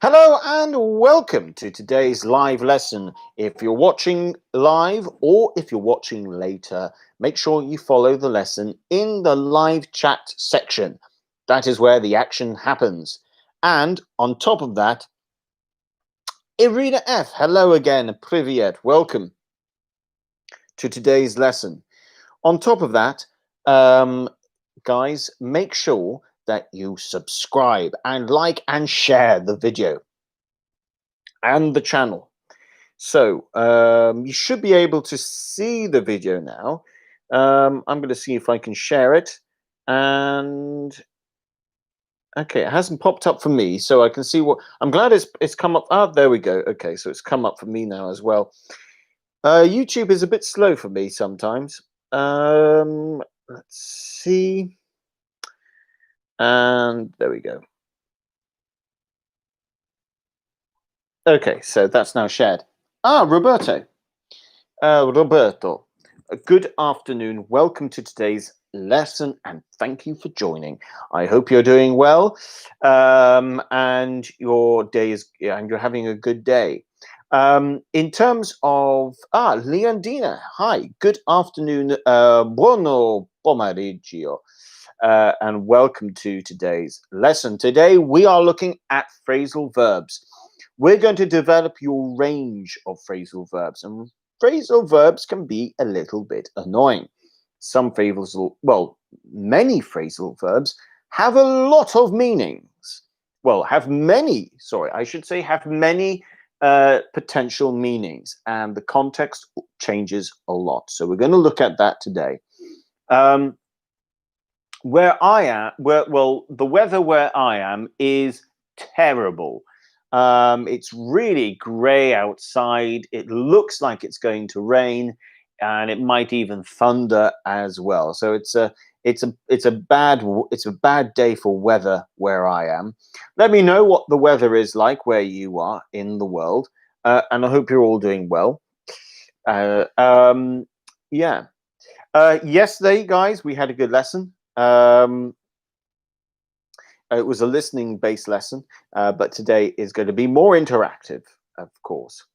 Hello and welcome to today's live lesson. If you're watching live or if you're watching later, make sure you follow the lesson in the live chat section. That is where the action happens. And on top of that, Irina F, hello again, privyet, welcome to today's lesson. On top of that, guys, make sure that you subscribe and like and share the video and the channel. So you should be able to see the video now. I'm going to see if I can share it. And okay, it hasn't popped up for me, so I can see what I'm glad it's come up. Ah, there we go. Okay, so it's come up for me now as well. YouTube is a bit slow for me sometimes. Let's see. And there we go. Okay, so that's now shared. Ah, Roberto. Roberto, good afternoon. Welcome to today's lesson and thank you for joining. I hope you're doing well and your day is and you're having a good day. In terms of Leondina, hi, good afternoon. Buono pomeriggio. And welcome to today's lesson. Today we are looking at phrasal verbs. We're going to develop your range of phrasal verbs, and phrasal verbs can be a little bit annoying. Some phrasal, well, many phrasal verbs have a lot of meanings. Well, have many potential meanings, and the context changes a lot. So we're going to look at that today. Where I am, the weather where I am is terrible. It's really grey outside. It looks like it's going to rain, and it might even thunder as well. So it's a bad day for weather where I am. Let me know what the weather is like where you are in the world, and I hope you're all doing well. Yeah. Yesterday, guys, we had a good lesson. It was a listening-based lesson, but today is going to be more interactive, of course.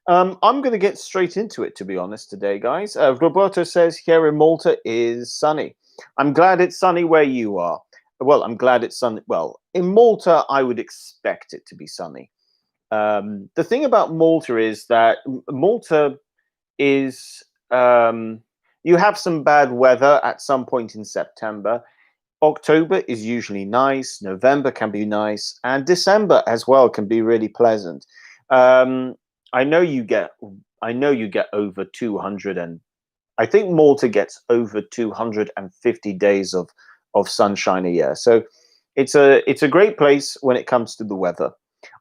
I'm going to get straight into it, to be honest, today, guys. Roberto says here in Malta is sunny. I'm glad it's sunny where you are. Well, I'm glad it's sunny. Well, in Malta, I would expect it to be sunny. The thing about Malta is that Malta is... you have some bad weather at some point in September. October is usually nice, November can be nice, and December as well can be really pleasant. I know you get over 200, and I think Malta gets over 250 days of sunshine a year. So it's a great place when it comes to the weather.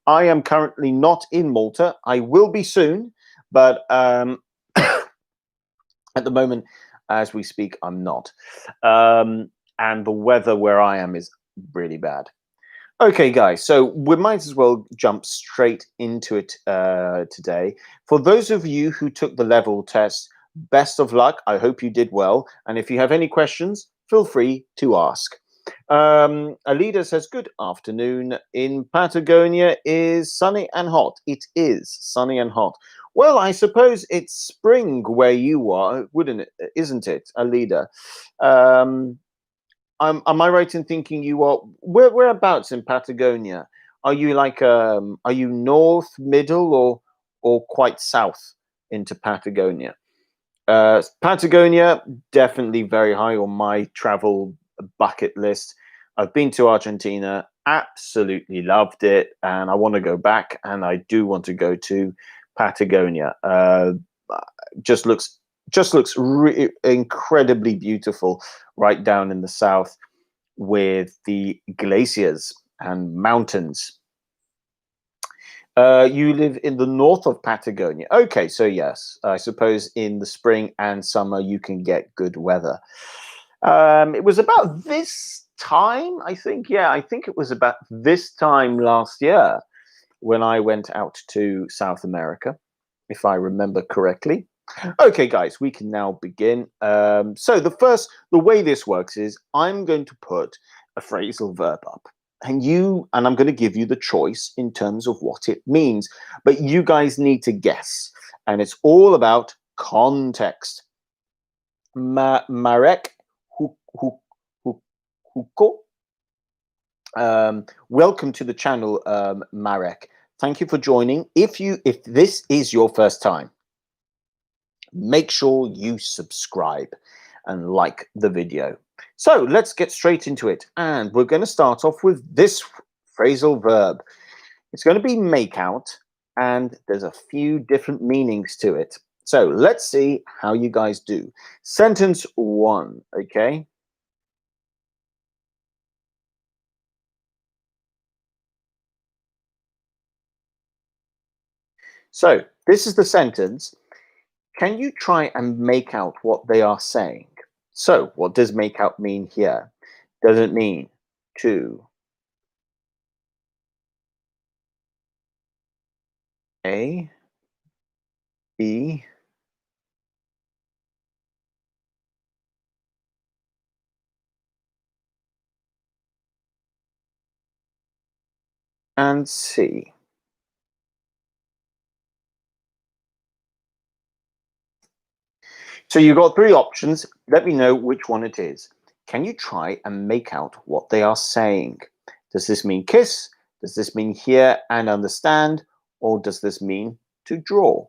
I am currently not in Malta. I will be soon, but at the moment, as we speak, I'm not. And the weather where I am is really bad. Okay, guys, so we might as well jump straight into it today. For those of you who took the level test, best of luck. I hope you did well. And if you have any questions, feel free to ask. Alida says, good afternoon. In Patagonia is sunny and hot. It is sunny and hot. Well, I suppose it's spring where you are, isn't it, Alida? Am I right in thinking you are whereabouts in Patagonia? Are you like are you north, middle, or quite south into Patagonia? Patagonia definitely very high on my travel bucket list. I've been to Argentina, absolutely loved it, and I want to go back. And I do want to go to Patagonia. Just looks incredibly beautiful right down in the south with the glaciers and mountains. You live in the north of Patagonia. Okay, so yes, I suppose in the spring and summer you can get good weather. It was about this time, I think. Yeah, I think it was about this time last year when I went out to South America, if I remember correctly. Okay, guys, we can now begin. So the way this works is I'm going to put a phrasal verb up. and I'm going to give you the choice in terms of what it means, but you guys need to guess, and it's all about context. Marek Huko. Welcome to the channel, Marek. Thank you for joining. If this is your first time, make sure you subscribe and like the video. So let's get straight into it. And we're going to start off with this phrasal verb. It's going to be make out, and there's a few different meanings to it. So let's see how you guys do. Sentence one, okay? So this is the sentence. Can you try and make out what they are saying? So what does make out mean here? Does it mean to A, B, and C? So you've got three options. Let me know which one it is. Can you try and make out what they are saying? Does this mean kiss? Does this mean hear and understand? Or does this mean to draw?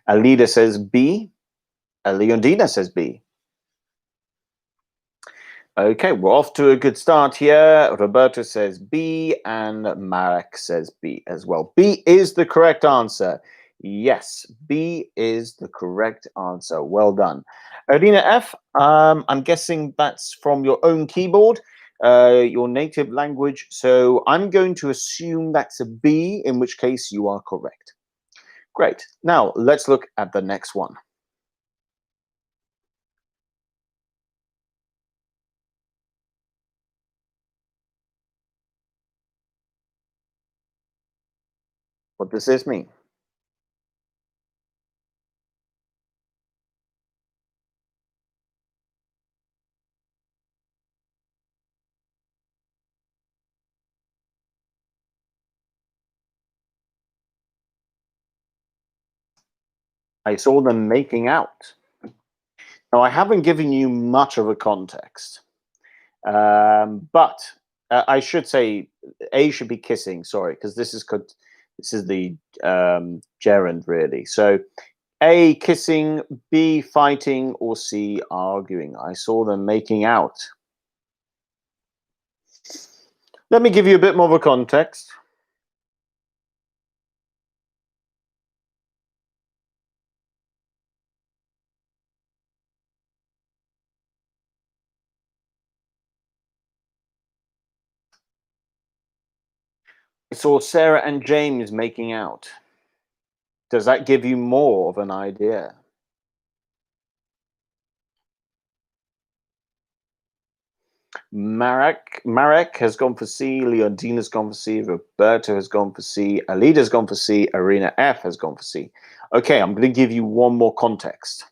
Alida says B. Leondina says B. Okay, we're off to a good start here. Roberto says B and Marek says B as well. B is the correct answer. Yes, B is the correct answer. Well done. Arena F, I'm guessing that's from your own keyboard, your native language. So I'm going to assume that's a B, in which case you are correct. Great. Now let's look at the next one. What does this mean? I saw them making out. Now, I haven't given you much of a context, but I should say A should be kissing. Sorry, because this is the gerund really. So A kissing, B fighting, or C arguing. I saw them making out. Let me give you a bit more of a context. I saw Sarah and James making out. Does that give you more of an idea? Marek has gone for C, Leondina's gone for C, Roberto has gone for C, Alida's gone for C, Arena F has gone for C. Okay, I'm going to give you one more context.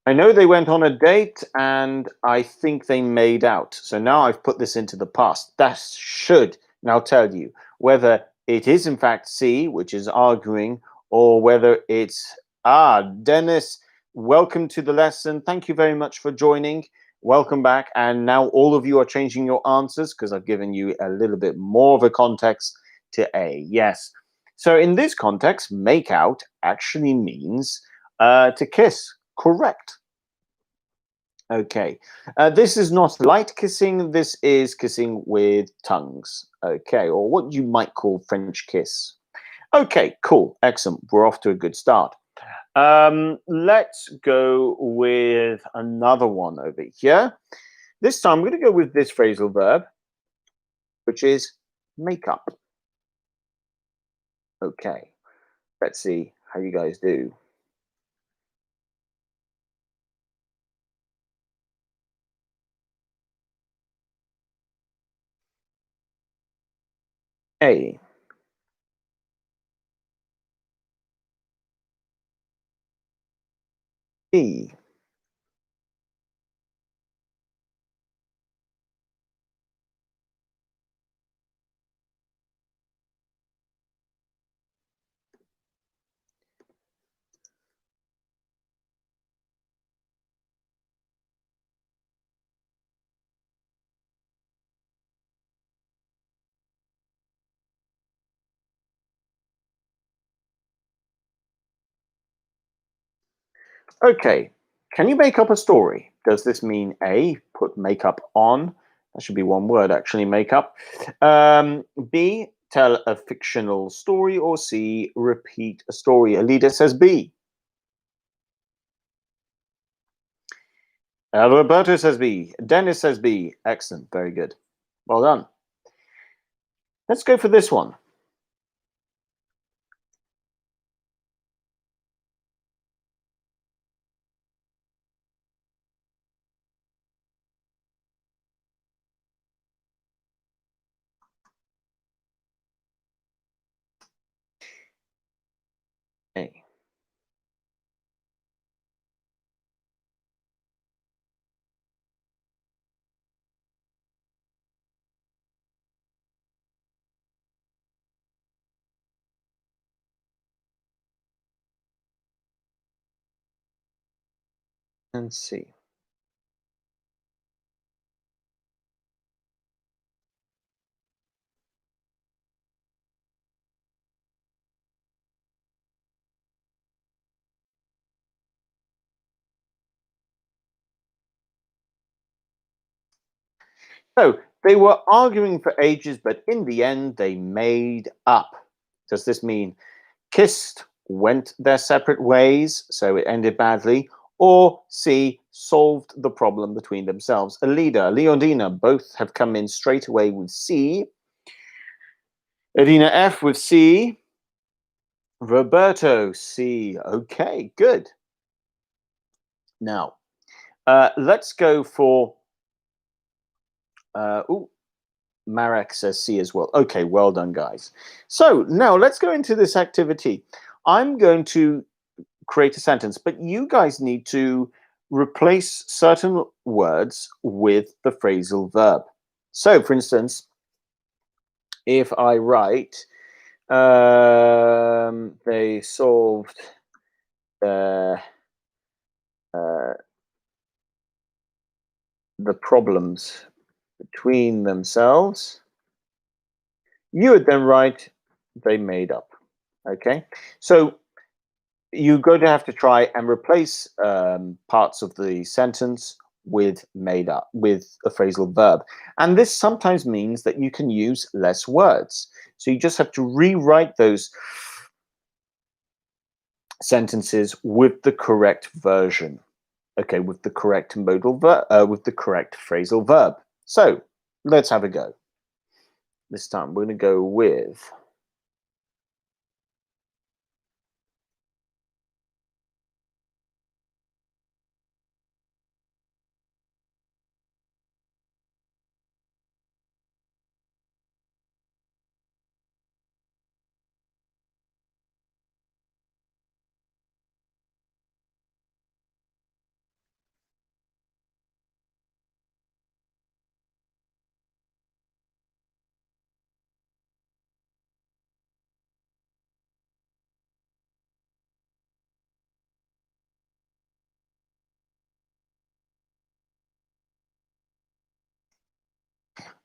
I know they went on a date and I think they made out. So now I've put this into the past. That should now tell you whether it is in fact C, which is arguing, or whether it's Dennis, welcome to the lesson. Thank you very much for joining. Welcome back. And now all of you are changing your answers because I've given you a little bit more of a context to A. Yes. So in this context, make out actually means to kiss. Correct. Okay. This is not light kissing. This is kissing with tongues. Okay. Or what you might call French kiss. Okay, cool. Excellent. We're off to a good start. Let's go with another one over here. This time I'm going to go with this phrasal verb, which is make up. Okay. Let's see how you guys do. A. B. Okay, can you make up a story? Does this mean A, put makeup on? That should be one word, actually, makeup. B, tell a fictional story, or C, repeat a story? Alida says B. Roberto says B. Dennis says B. Excellent, very good. Well done. Let's go for this one. A. And C. So they were arguing for ages, but in the end, they made up. Does this mean kissed, went their separate ways, so it ended badly, or C, solved the problem between themselves? Alida, Leondina both have come in straight away with C. Adina F with C. Roberto, C. Okay, good. Now, let's go for. Marek says C as well. Okay, well done, guys. So now let's go into this activity. I'm going to create a sentence, but you guys need to replace certain words with the phrasal verb. So, for instance, if I write, they solved uh, uh, the problems between themselves, you would then write, they made up. Okay, so you're going to have to try and replace parts of the sentence with made up, with a phrasal verb. And this sometimes means that you can use less words. So you just have to rewrite those sentences with the correct version. Okay, with the correct modal verb, with the correct phrasal verb. So let's have a go. This time we're going to go with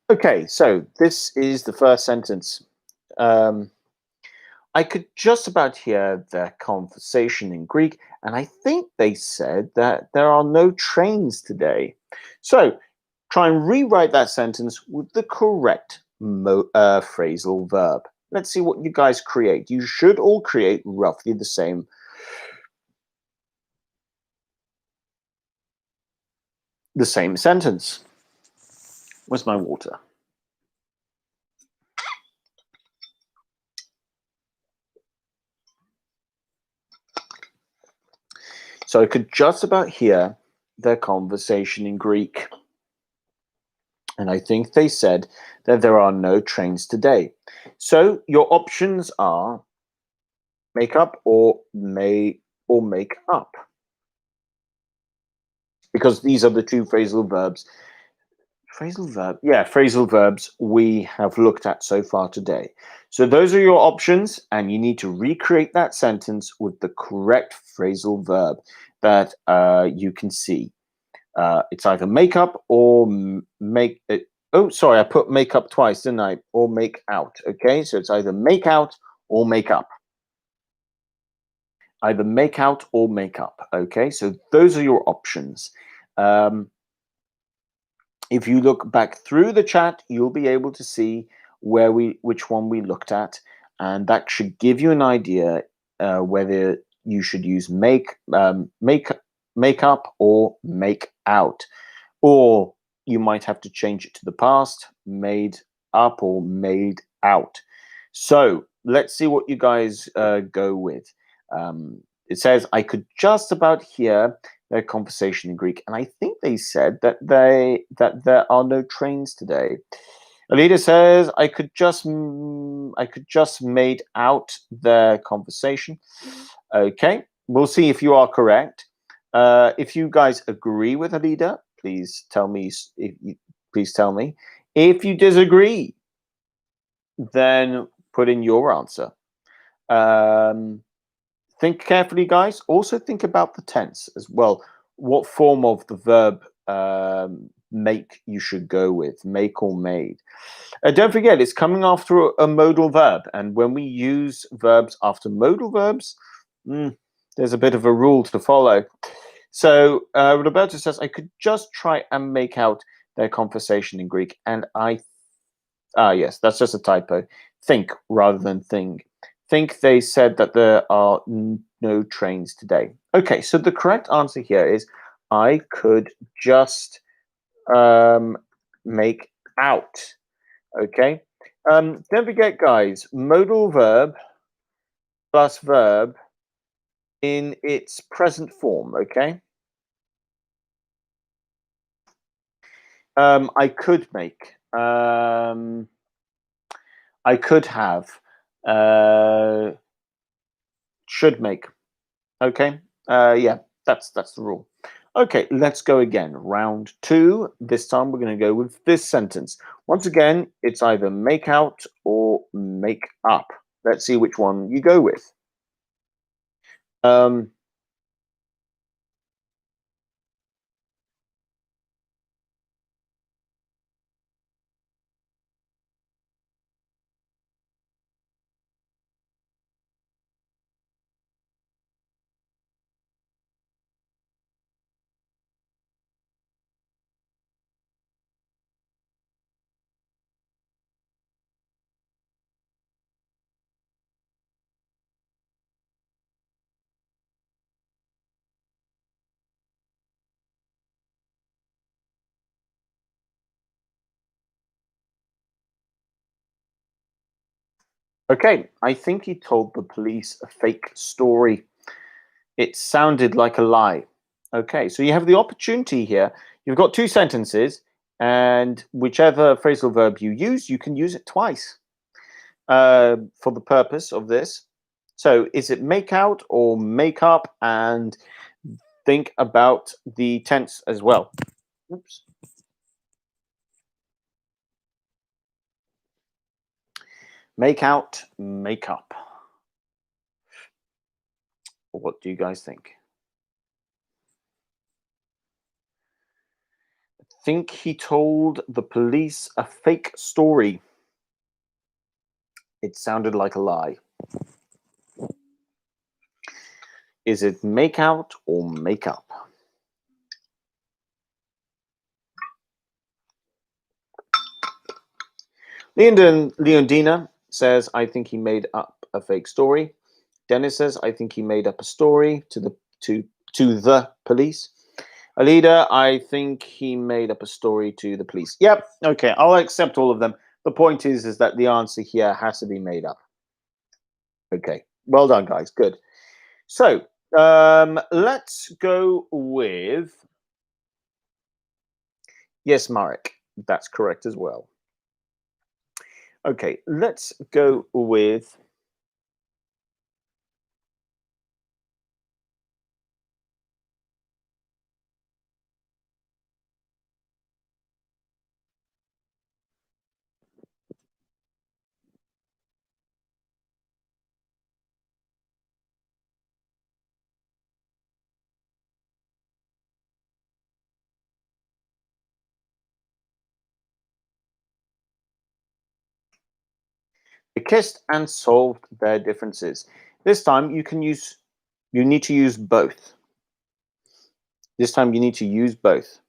okay, so this is the first sentence. Um, I could just about hear their conversation in Greek, and I think they said that there are no trains today. So try and rewrite that sentence with the correct phrasal verb. Let's see what you guys create. You should all create roughly the same sentence. Where's my water? So I could just about hear their conversation in Greek. And I think they said that there are no trains today. So your options are make up or make up. because these are the two phrasal verbs. Phrasal verb, yeah, phrasal verbs we have looked at so far today. So those are your options, and you need to recreate that sentence with the correct phrasal verb that you can see. It's either make up or make it. Oh, sorry, I put make up twice, didn't I? Or make out. Okay, so it's either make out or make up. Either make out or make up. Okay, so those are your options. If you look back through the chat, you'll be able to see which one we looked at, and that should give you an idea whether you should use make up or make out, or you might have to change it to the past, made up or made out. So let's see what you guys go with. It says, I could just about hear their conversation in Greek, and I think they said that there are no trains today. Alida says, I could just made out their conversation. Okay, we'll see if you are correct. If you guys agree with Alida, please tell me. Please tell me. If you disagree, then put in your answer. Think carefully, guys. Also think about the tense as well. What form of the verb make you should go with, make or made. Don't forget, it's coming after a modal verb. And when we use verbs after modal verbs, there's a bit of a rule to follow. So Roberto says, I could just try and make out their conversation in Greek. And yes, that's just a typo. Think rather than thing. Think they said that there are no trains today. Okay, so the correct answer here is I could just make out. Okay, don't forget, guys, modal verb plus verb in its present form. Okay, I could make. I could have. Should make. Okay. Yeah, that's the rule. Okay, let's go again. Round 2. This time we're going to go with this sentence. Once again, it's either make out or make up. Let's see which one you go with. Okay, I think he told the police a fake story. It sounded like a lie. Okay, so you have the opportunity here. You've got two sentences, and whichever phrasal verb you use, you can use it twice for the purpose of this. So is it make out or make up? And think about the tense as well. Oops. Make out, make up. What do you guys think? I think he told the police a fake story. It sounded like a lie. Is it make out or make up? Leondina says, I think he made up a fake story. Dennis says, I think he made up a story to the police. Alida, I think he made up a story to the police. Yep, okay, I'll accept all of them. The point is that the answer here has to be made up. Okay, well done, guys. Good. So let's go with yes, Marek. That's correct as well. Okay, let's go with They kissed and solved their differences. This time you need to use both. This time you need to use both.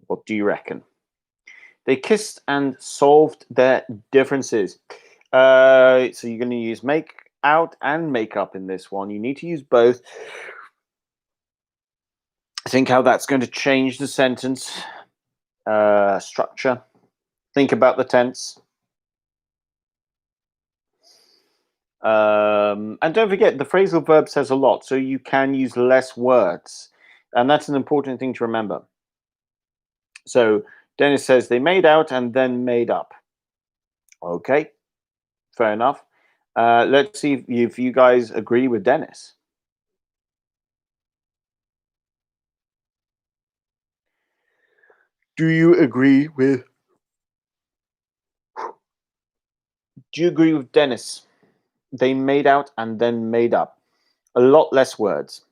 What do you reckon? They kissed and solved their differences. So you're going to use make out and make up in this one. You need to use both. Think how that's going to change the sentence structure. Think about the tense. And don't forget, the phrasal verb says a lot, so you can use less words. And that's an important thing to remember. So Dennis says they made out and then made up. Okay, fair enough. Let's see if you guys agree with Dennis. Do you agree with Dennis? They made out and then made up. A lot less words.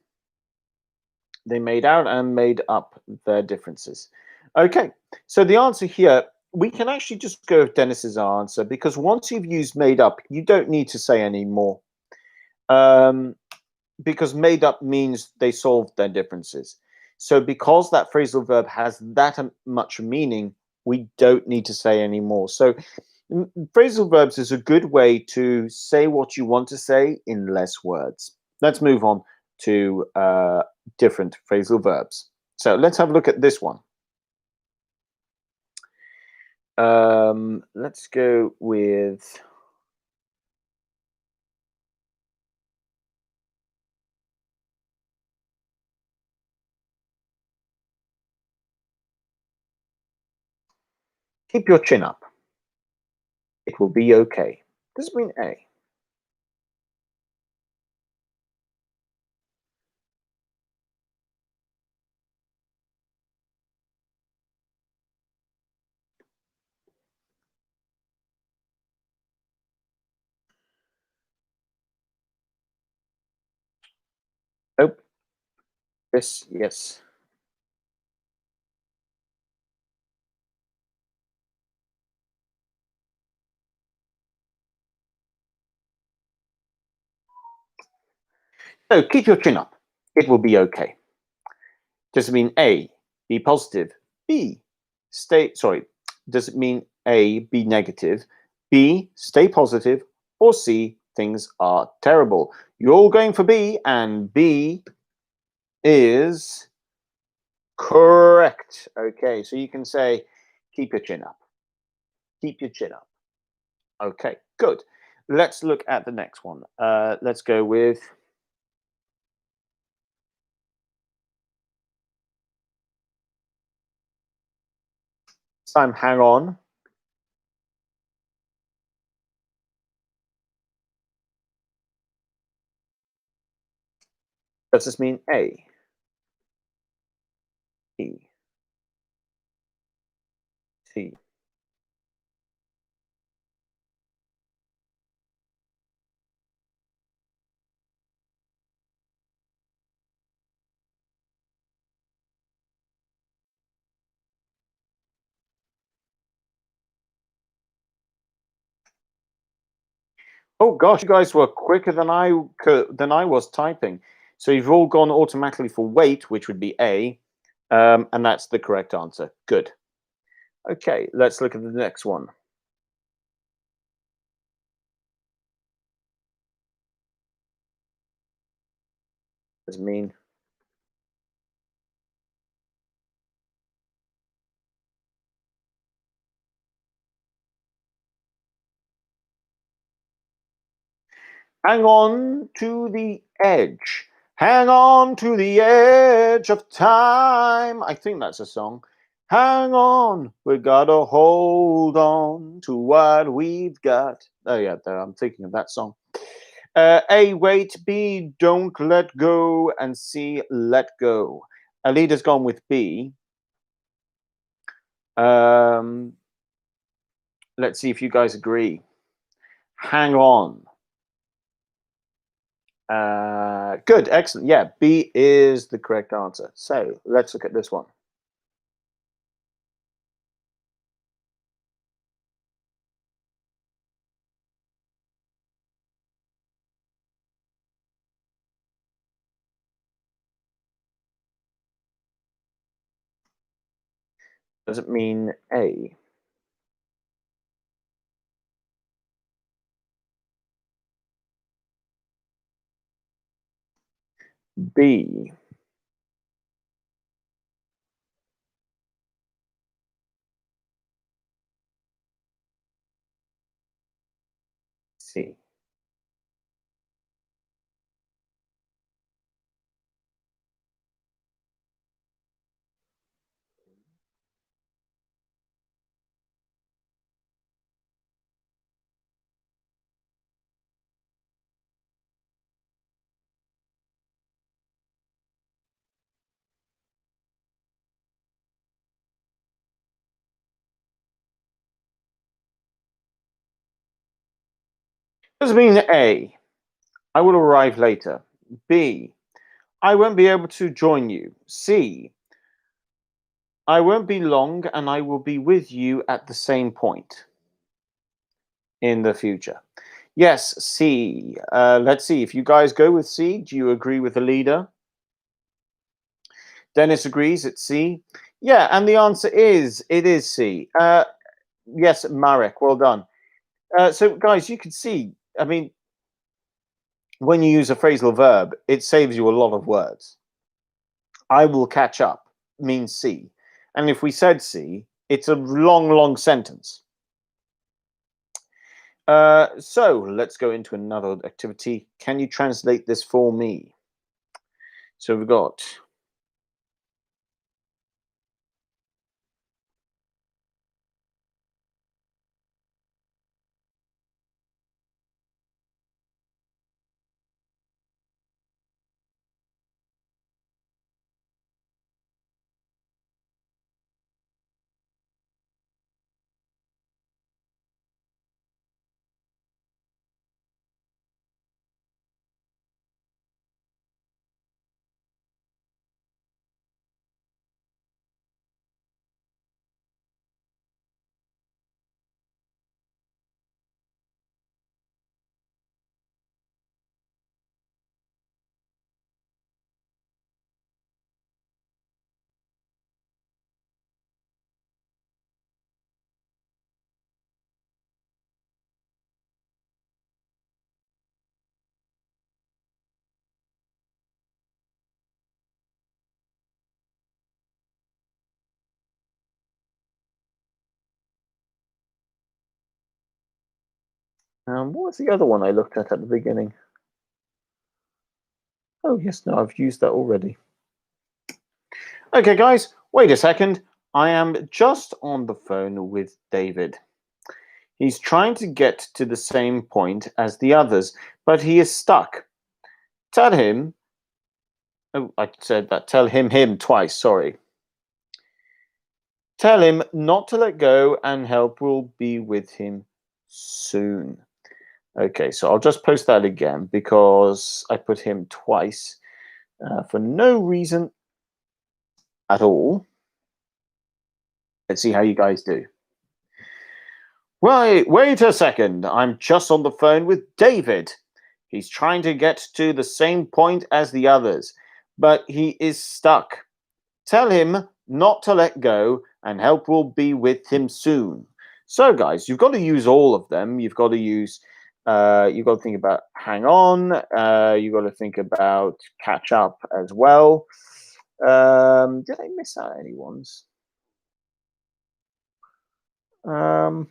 They made out and made up their differences. Okay, so the answer here, we can actually just go with Dennis's answer because once you've used made up, you don't need to say any more. Because made up means they solved their differences. So because that phrasal verb has that much meaning, we don't need to say any more. So phrasal verbs is a good way to say what you want to say in less words. Let's move on to different phrasal verbs. So let's have a look at this one. Let's go with keep your chin up. It will be okay. Does it mean A? Oh, yes, yes. So keep your chin up. It will be okay. Does it mean A, be positive? B, does it mean A, be negative? B, stay positive? Or C, things are terrible? You're all going for B, and B is correct. Okay, so you can say, keep your chin up. Keep your chin up. Okay, good. Let's look at the next one. Let's go with this time, hang on. Does this mean A, E, T? Oh gosh, you guys were quicker than I was typing. So you've all gone automatically for wait, which would be A, and that's the correct answer. Good. Okay, let's look at the next one. Does it mean hang on to the edge? Hang on to the edge of time. I think that's a song. Hang on, we gotta hold on to what we've got. Oh yeah, I'm thinking of that song. A, wait. B, don't let go. And C, let go. Alida's gone with B. Let's see if you guys agree. Hang on. Good, excellent. Yeah, B is the correct answer. So let's look at this one. Does it mean A? B? C? Does it mean A? I will arrive later. B? I won't be able to join you. C? I won't be long and I will be with you at the same point in the future. Yes, C. Let's see. If you guys go with C, do you agree with the leader? Dennis agrees, it's C. Yeah, and the answer is, it is C. Yes, Marek, well done. So, guys, you can see, I mean, when you use a phrasal verb, it saves you a lot of words. I will catch up means C. And if we said C, it's a long, long sentence. So let's go into another activity. Can you translate this for me? So we've got what was the other one I looked at the beginning? Oh, yes, no, I've used that already. Okay, guys, wait a second. I am just on the phone with David. He's trying to get to the same point as the others, but he is stuck. Tell him. Oh, I said that. Tell him twice. Sorry. Tell him not to let go and help will be with him soon. Okay, so I'll just post that again because I put him twice for no reason at all. Let's see how you guys do. Wait a second. I'm just on the phone with David. He's trying to get to the same point as the others, but he is stuck. Tell him not to let go and help will be with him soon. So, guys, you've got to use all of them. You've got to use, you've got to think about hang on. You've got to think about catch up as well. Did I miss out any ones? Um,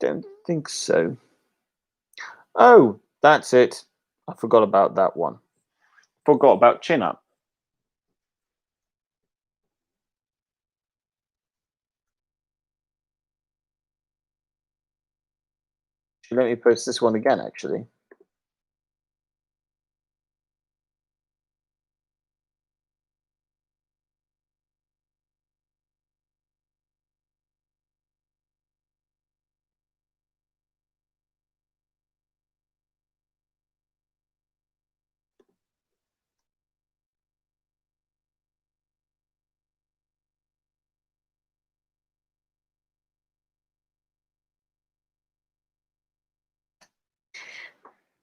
don't think so. Oh, that's it. I forgot about that one. Forgot about chin up. Let me post this one again, actually.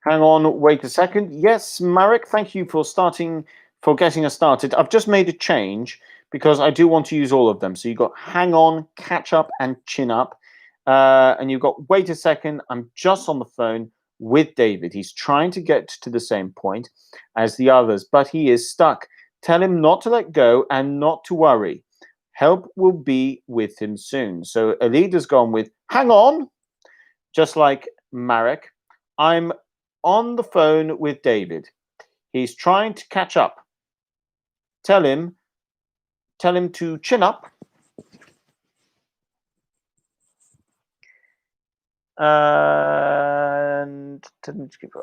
Hang on, wait a second. Yes, Marek, thank you for getting us started. I've just made a change because I do want to use all of them. So you've got hang on, catch up, and chin up. And you've got wait a second, I'm just on the phone with David. He's trying to get to the same point as the others, but he is stuck. Tell him not to let go and not to worry. Help will be with him soon. So Alida's gone with hang on, just like Marek. I'm on the phone with David. He's trying to catch up. Tell him to chin up. And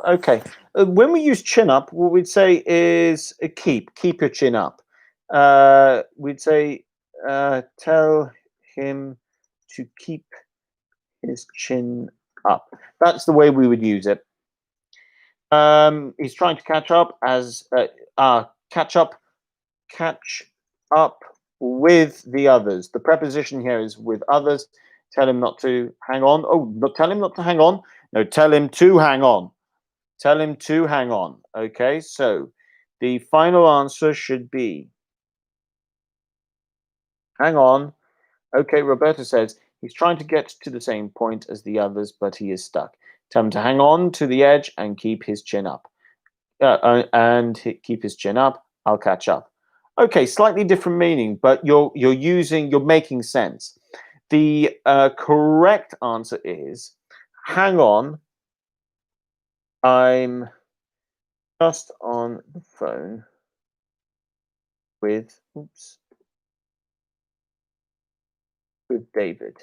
okay, when we use chin up, what we'd say is keep your chin up. We'd say tell him to keep his chin up. That's the way we would use it. He's trying to catch up catch up with the others. The preposition here is with others. Tell him not to hang on. Oh, no, tell him not to hang on. No, tell him to hang on. Tell him to hang on. Okay, so the final answer should be hang on. Okay, Roberta says he's trying to get to the same point as the others, but he is stuck. Tell him to hang on to the edge and keep his chin up. Keep his chin up. I'll catch up. Okay, slightly different meaning, but you're making sense. The correct answer is hang on. I'm just on the phone with David.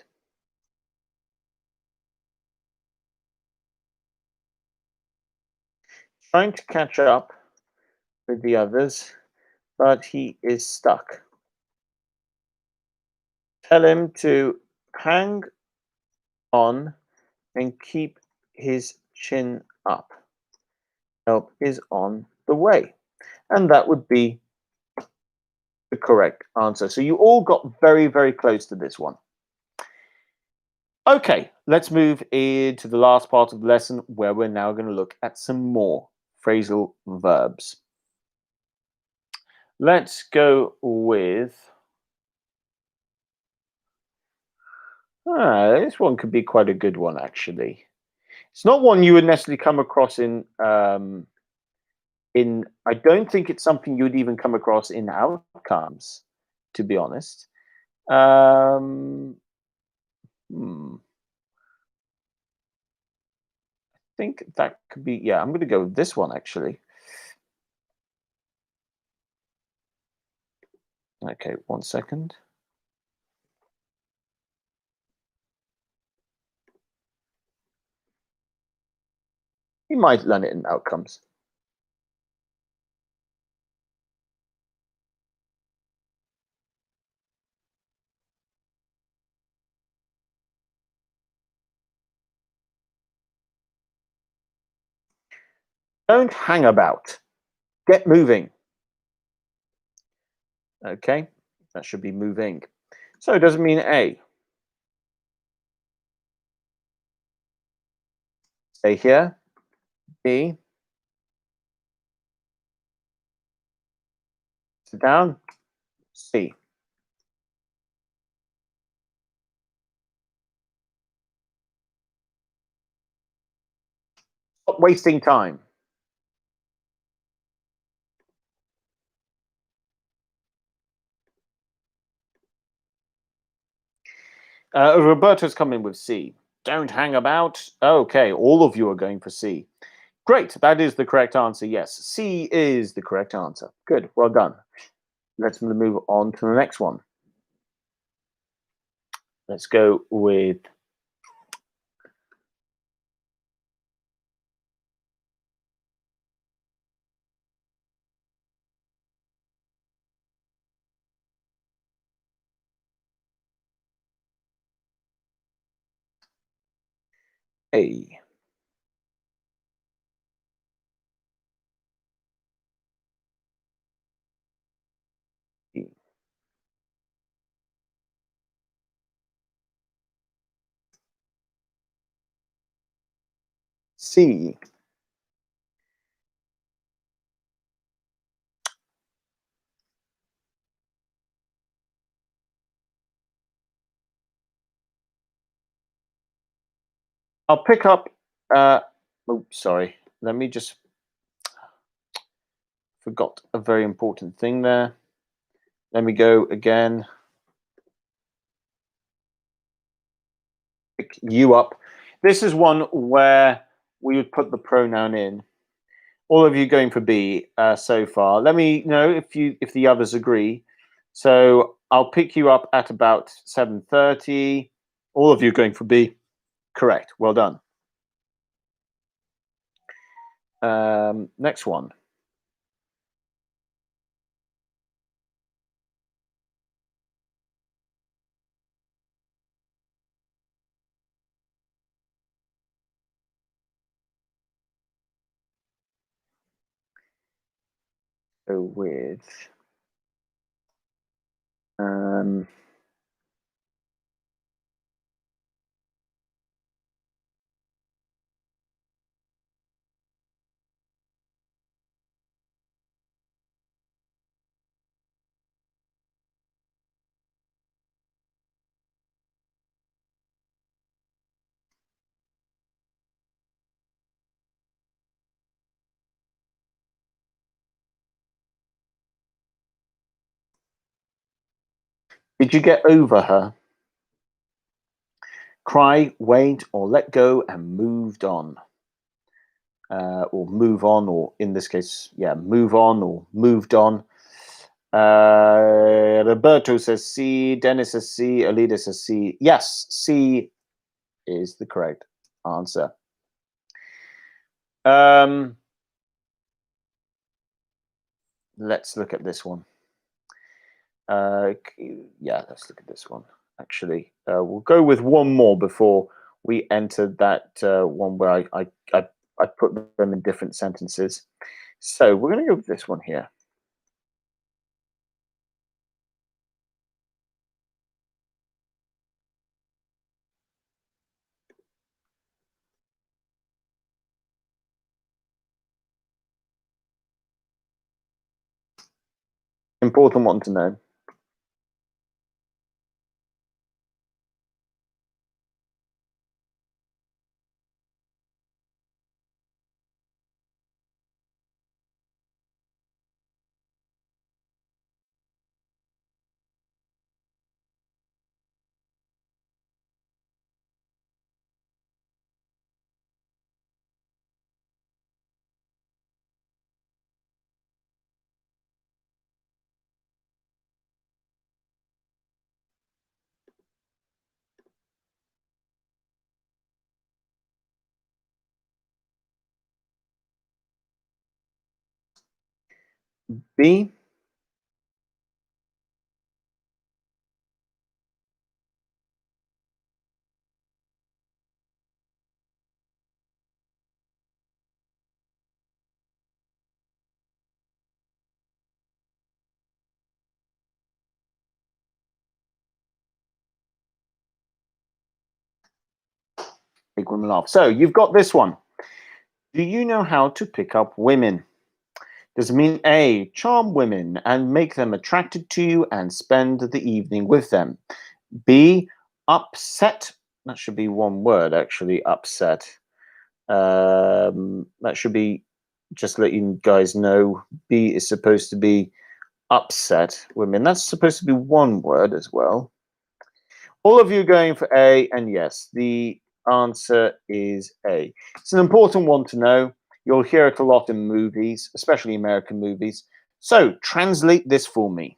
Trying to catch up with the others, but he is stuck. Tell him to hang on and keep his chin up. Help is on the way. And that would be the correct answer. So you all got very, very close to this one. Okay, let's move into the last part of the lesson where we're now going to look at some more phrasal verbs. Let's go with this one could be quite a good one, actually. It's not one you would necessarily come across in I don't think it's something you would even come across in outcomes, to be honest. I think that could be, yeah, I'm going to go with this one, actually. Okay, 1 second. You might learn it in outcomes. Don't hang about. Get moving. Okay, that should be moving. So does it mean A? Stay here. B? Sit down. C? Stop wasting time. Roberto's coming with C. Don't hang about. Okay, all of you are going for C. Great, that is the correct answer. Yes, C is the correct answer. Good, well done. Let's move on to the next one. Let's go with A. E. C. I'll pick up. Oops, sorry. Let me just forgot a very important thing there. Let me go again. Pick you up. This is one where we would put the pronoun in. All of you going for B so far. Let me know if the others agree. So I'll pick you up at about 7:30. All of you going for B. Correct. Well done. Next one. Go with um, did you get over her? Cry, wait, or let go and moved on. Or move on, or in this case, yeah, move on or moved on. Roberto says C. Dennis says C. Alida says C. Yes, C is the correct answer. Let's look at this one. Yeah, let's look at this one. Actually, we'll go with one more before we enter that one where I put them in different sentences. So we're going to go with this one here. Important one to know. B. Big women laugh. So you've got this one. Do you know how to pick up women? Does it mean A, charm women and make them attracted to you and spend the evening with them? B, upset. That should be one word, actually, upset. That should be, just to let you guys know, B is supposed to be upset women. That's supposed to be one word as well. All of you going for A, and yes, the answer is A. It's an important one to know. You'll hear it a lot in movies, especially American movies. So translate this for me.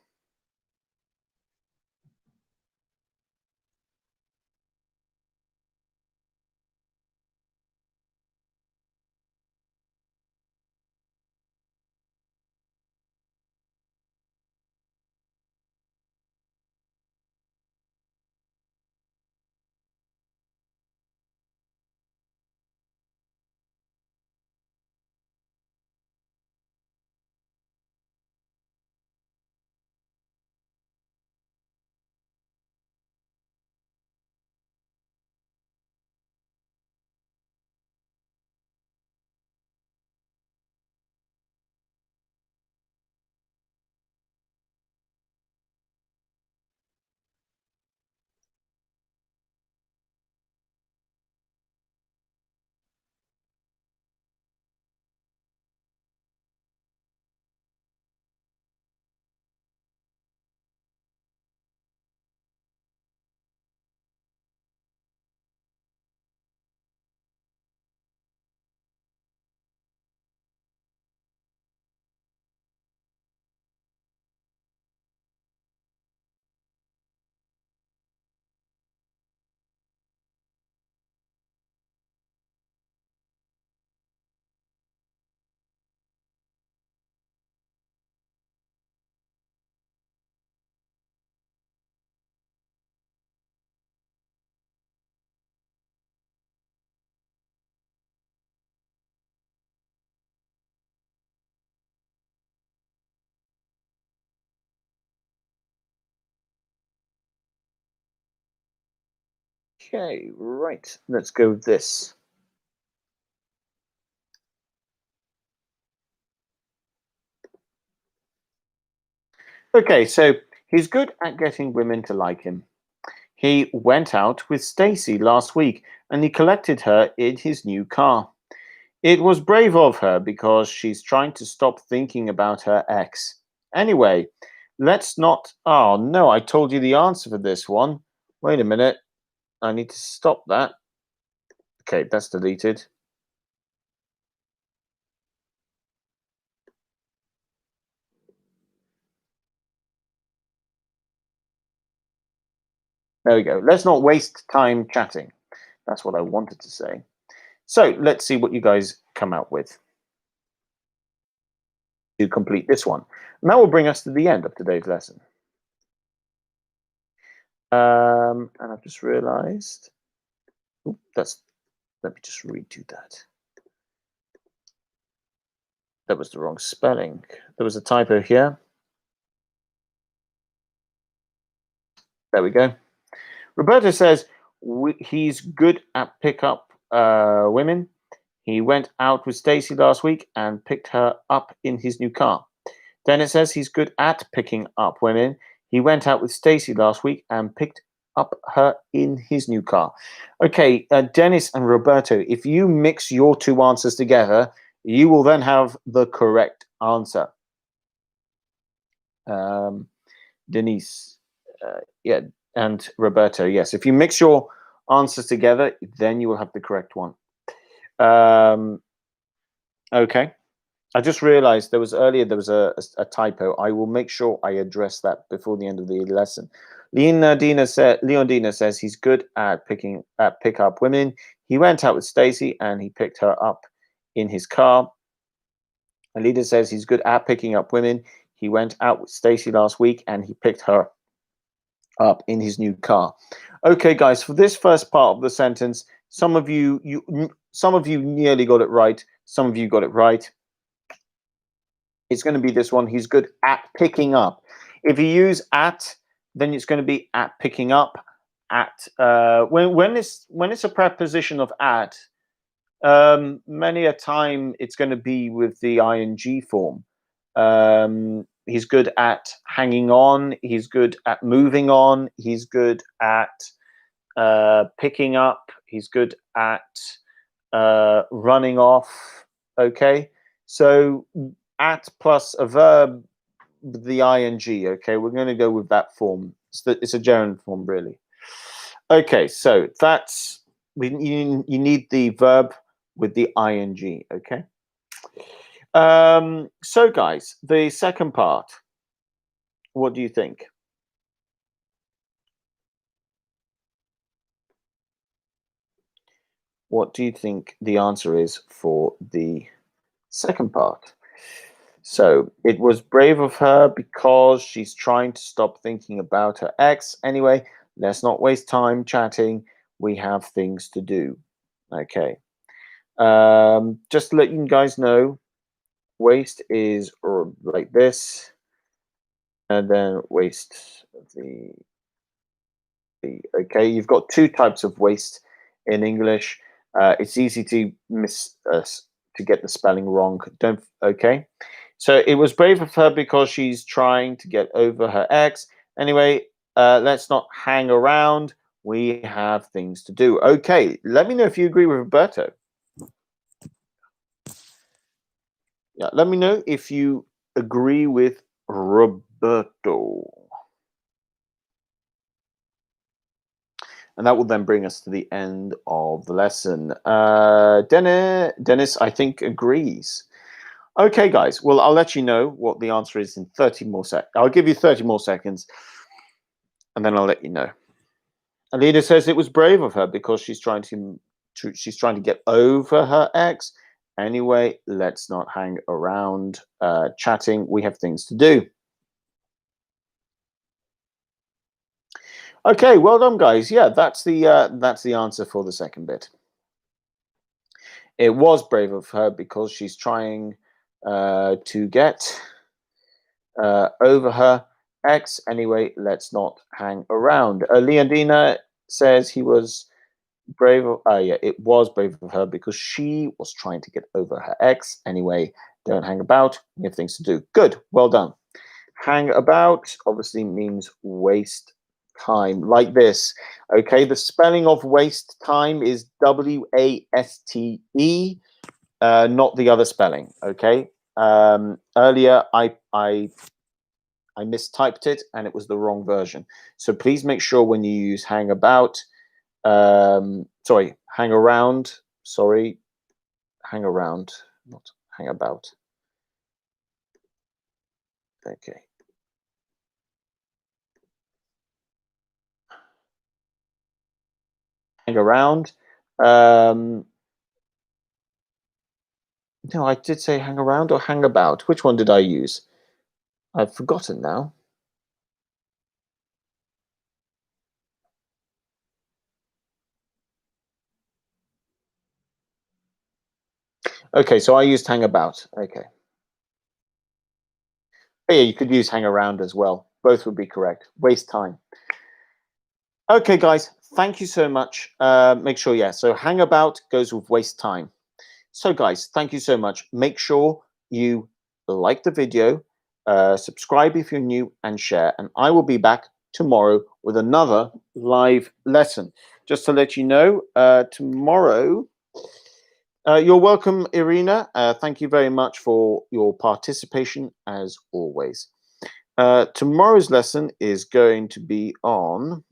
Okay, right. Let's go with this. Okay, so he's good at getting women to like him. He went out with Stacy last week and he collected her in his new car. It was brave of her because she's trying to stop thinking about her ex. Anyway, let's not. Oh no, I told you the answer for this one. Wait a minute. I need to stop that. Okay, that's deleted. There we go. Let's not waste time chatting. That's what I wanted to say. So let's see what you guys come out with to complete this one. And that will bring us to the end of today's lesson. And I've just realized let me just redo that. That was the wrong spelling. There was a typo here. There we go. Roberto says he's good at pickup women. He went out with Stacy last week and picked her up in his new car. Then it says he's good at picking up women. He went out with Stacy last week and picked up her in his new car. Okay, Dennis and Roberto, if you mix your two answers together, you will then have the correct answer. Denise, yeah, and Roberto, yes. If you mix your answers together, then you will have the correct one. Okay. I just realized there was a typo. I will make sure I address that before the end of the lesson. Leondina says he's good at pick up women. He went out with Stacy and he picked her up in his car. Alida says he's good at picking up women. He went out with Stacy last week and he picked her up in his new car. Okay, guys, for this first part of the sentence, some of you nearly got it right. Some of you got it right. It's going to be this one. He's good at picking up. If you use at, then it's going to be at picking up. At when it's a preposition of at, many a time it's going to be with the ing form. He's good at hanging on. He's good at moving on. He's good at picking up. He's good at running off. Okay, so at plus a verb, the ing. Okay, we're going to go with that form. It's a gerund form, really. Okay, so that's you need the verb with the ing. Okay. So guys, the second part. What do you think? What do you think the answer is for the second part? So it was brave of her because she's trying to stop thinking about her ex. Anyway, let's not waste time chatting. We have things to do. Okay. Just to let you guys know, waste is like this, and then waste the okay. You've got two types of waste in English. It's easy to to get the spelling wrong. Don't okay. So it was brave of her because she's trying to get over her ex. Anyway, let's not hang around. We have things to do. Okay, let me know if you agree with Roberto. Yeah, let me know if you agree with Roberto. And that will then bring us to the end of the lesson. Dennis, I think, agrees. Okay, guys. Well, I'll let you know what the answer is in 30 more seconds. I'll give you 30 more seconds, and then I'll let you know. Alida says it was brave of her because she's trying to get over her ex. Anyway, let's not hang around chatting. We have things to do. Okay, well done, guys. Yeah, that's the answer for the second bit. It was brave of her because she's trying to get over her ex. Anyway, let's not hang around. Leondina says he was Brave of, yeah, it was brave of her because she was trying to get over her ex. Anyway, don't hang about. You have things to do. Good. Well done. Hang about obviously means waste time, like this. Okay, the spelling of waste time is Waste, not the other spelling. Okay. Earlier, I mistyped it and it was the wrong version. So please make sure when you use hang about, sorry, hang around, sorry, hang around, not hang about. Okay. Hang around. Um, no, I did say hang around or hang about. Which one did I use? I've forgotten now. Okay, so I used hang about. Okay. Oh, yeah, you could use hang around as well. Both would be correct. Waste time. Okay, guys, thank you so much. Make sure, yeah, so hang about goes with waste time. So, guys, thank you so much. Make sure you like the video, subscribe if you're new, and share. And I will be back tomorrow with another live lesson. Just to let you know, tomorrow, you're welcome, Irina. Thank you very much for your participation as always. Tomorrow's lesson is going to be on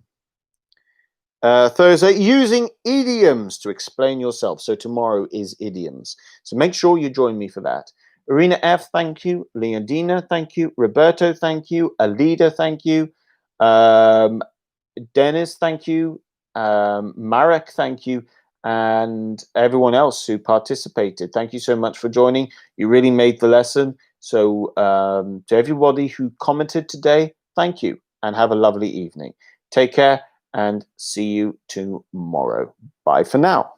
Thursday, using idioms to explain yourself. So tomorrow is idioms. So make sure you join me for that. Irina F, thank you. Leondina, thank you. Roberto, thank you. Alida, thank you. Dennis, thank you. Marek, thank you. And everyone else who participated, thank you so much for joining. You really made the lesson. So to everybody who commented today, thank you and have a lovely evening. Take care and see you tomorrow. Bye for now.